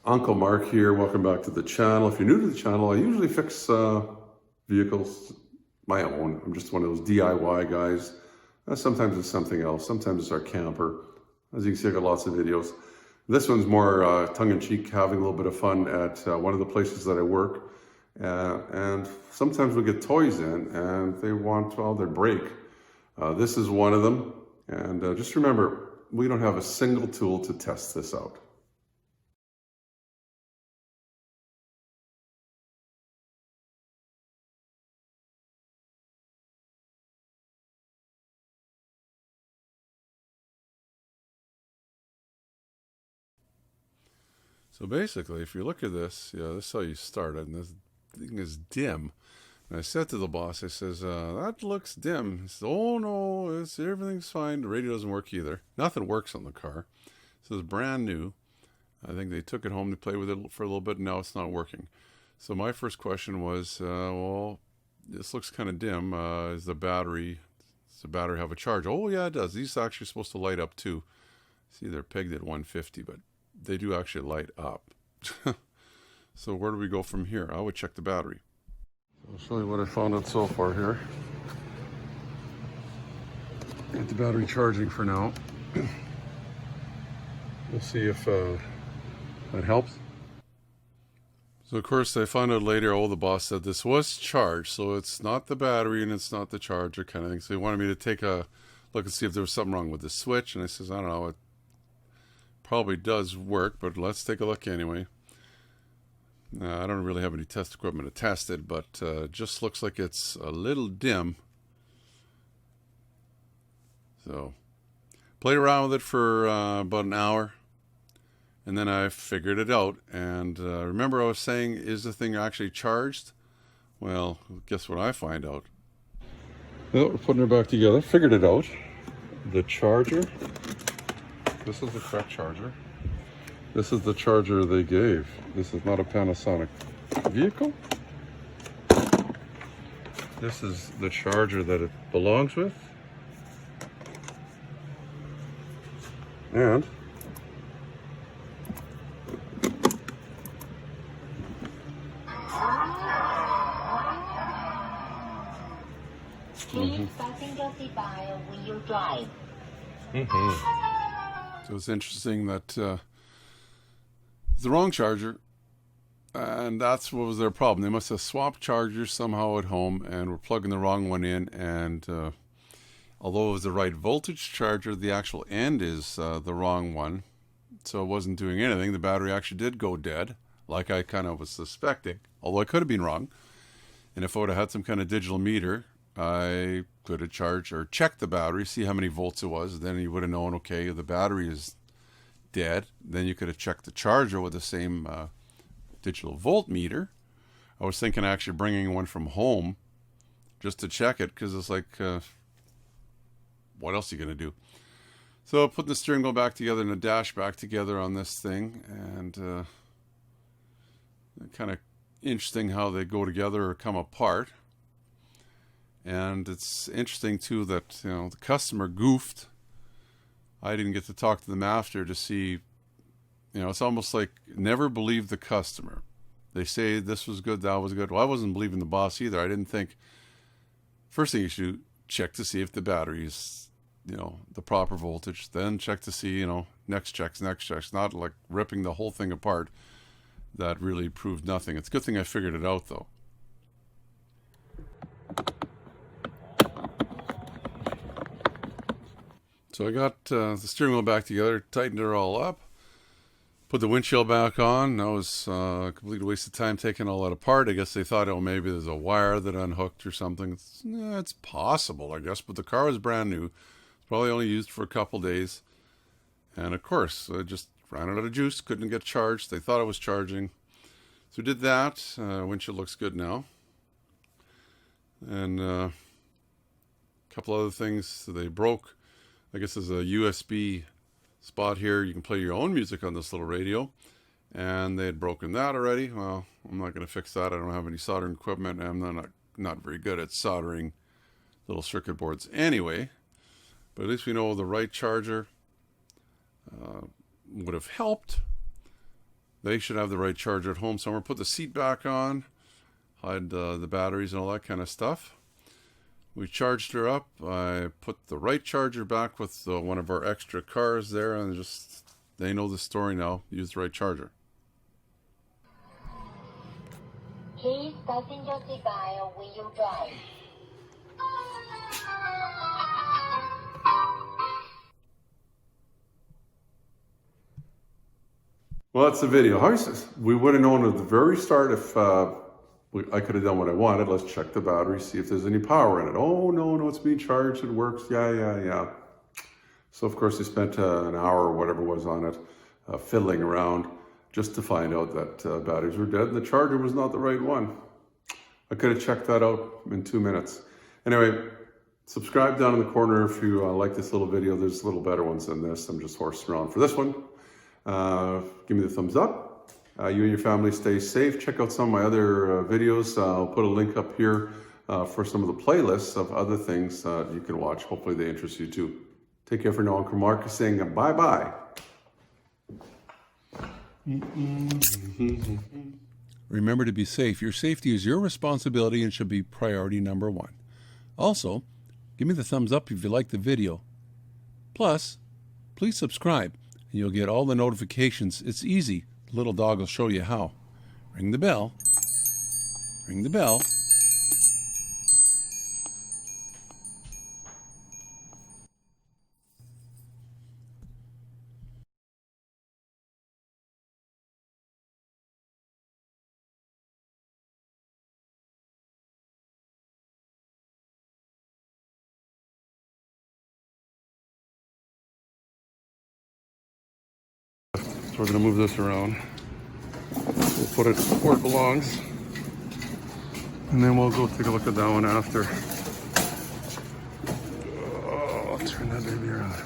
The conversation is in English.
Uncle Mark here. Welcome back to the channel. If you're new to the channel, I usually fix vehicles, my own. I'm just one of those DIY guys. Sometimes it's something else. Sometimes it's our camper. As you can see, I got lots of videos. This one's more tongue-in-cheek, having a little bit of fun at one of the places that I work. And sometimes we get toys in and they want, well, they break. This is one of them. And just remember, we don't have a single tool to test this out. So basically, if you look at this, this is how you start it, and this thing is dim. And I said to the boss, I says, that looks dim. He says, oh no, everything's fine. The radio doesn't work either. Nothing works on the car. So it's brand new. I think they took it home to play with it for a little bit, and now it's not working. So my first question was, well, this looks kind of dim. Does the battery have a charge? Oh yeah, it does. These are actually supposed to light up too. See, they're pegged at 150, but they do actually light up. So where do we go from here? I would check the battery. I'll show you what I found out so far here. Get the battery charging for now. We'll see if that helps. So of course I found out later, the boss said this was charged, so it's not the battery and it's not the charger kind of thing. So he wanted me to take a look and see if there was something wrong with the switch, and I says, I don't know, it probably does work, but let's take a look anyway. I don't really have any test equipment to test it, but just looks like it's a little dim. So played around with it for about an hour, and then I figured it out. And remember I was saying, is the thing actually charged? Well, guess what I find out? Well, we're putting it back together. Figured it out. The charger. This is the correct charger. This is the charger they gave. This is not a Panasonic vehicle. This is the charger that it belongs with. And Please fasten your seatbelt when you drive. So it's interesting that it's the wrong charger, and that's what was their problem. They must have swapped chargers somehow at home and were plugging the wrong one in, and although it was the right voltage charger, the actual end is the wrong one, so it wasn't doing anything. The battery actually did go dead, like I kind of was suspecting, although I could have been wrong. And if I would have had some kind of digital meter, I could have charged or checked the battery, see how many volts it was. Then you would have known, okay, the battery is dead. Then you could have checked the charger with the same digital voltmeter. I was thinking actually bringing one from home just to check it, because it's like, what else are you going to do? So putting the steering wheel back together and the dash back together on this thing, and kind of interesting how they go together or come apart. And it's interesting too that the customer goofed. I didn't get to talk to them after to see, it's almost like never believe the customer. They say this was good, that was good. Well, I wasn't believing the boss either. I didn't think, first thing you should check to see if the battery is, the proper voltage. Then check to see, next checks. Not like ripping the whole thing apart. That really proved nothing. It's a good thing I figured it out though. So I got the steering wheel back together, tightened it all up, put the windshield back on. That was a complete waste of time taking all that apart. I guess they thought, maybe there's a wire that unhooked or something. It's possible, I guess, but the car was brand new. It's probably only used for a couple days. And of course, I just ran out of juice, couldn't get charged. They thought it was charging. So we did that. Windshield looks good now. And a couple other things they broke. I guess there's a USB spot here. You can play your own music on this little radio. And they had broken that already. Well, I'm not going to fix that. I don't have any soldering equipment. And I'm not very good at soldering little circuit boards anyway. But at least we know the right charger would have helped. They should have the right charger at home somewhere. Put the seat back on, hide the batteries and all that kind of stuff. We charged her up. I put the right charger back with one of our extra cars there, and just they know the story now. Use the right charger. Please fasten your seatbelt when you drive. Well, that's the video. We would have known at the very start if I could have done what I wanted. Let's check the battery, see if there's any power in it. Oh, no, it's being charged. It works. Yeah. So, of course, they spent an hour or whatever was on it, fiddling around just to find out that batteries were dead and the charger was not the right one. I could have checked that out in 2 minutes. Anyway, subscribe down in the corner if you like this little video. There's little better ones than this. I'm just horsing around for this one. Give me the thumbs up. You and your family stay safe. Check out some of my other videos. I'll put a link up here for some of the playlists of other things you can watch. Hopefully they interest you too. Take care for now. Uncle Mark is saying bye-bye. Remember to be safe. Your safety is your responsibility and should be priority number one. Also, give me the thumbs up if you like the video. Plus, please subscribe. You'll get all the notifications. It's easy. The little dog will show you how. Ring the bell. Ring the bell. So we're going to move this around. We'll put it where it belongs. And then we'll go take a look at that one after. Oh, I'll turn that baby around.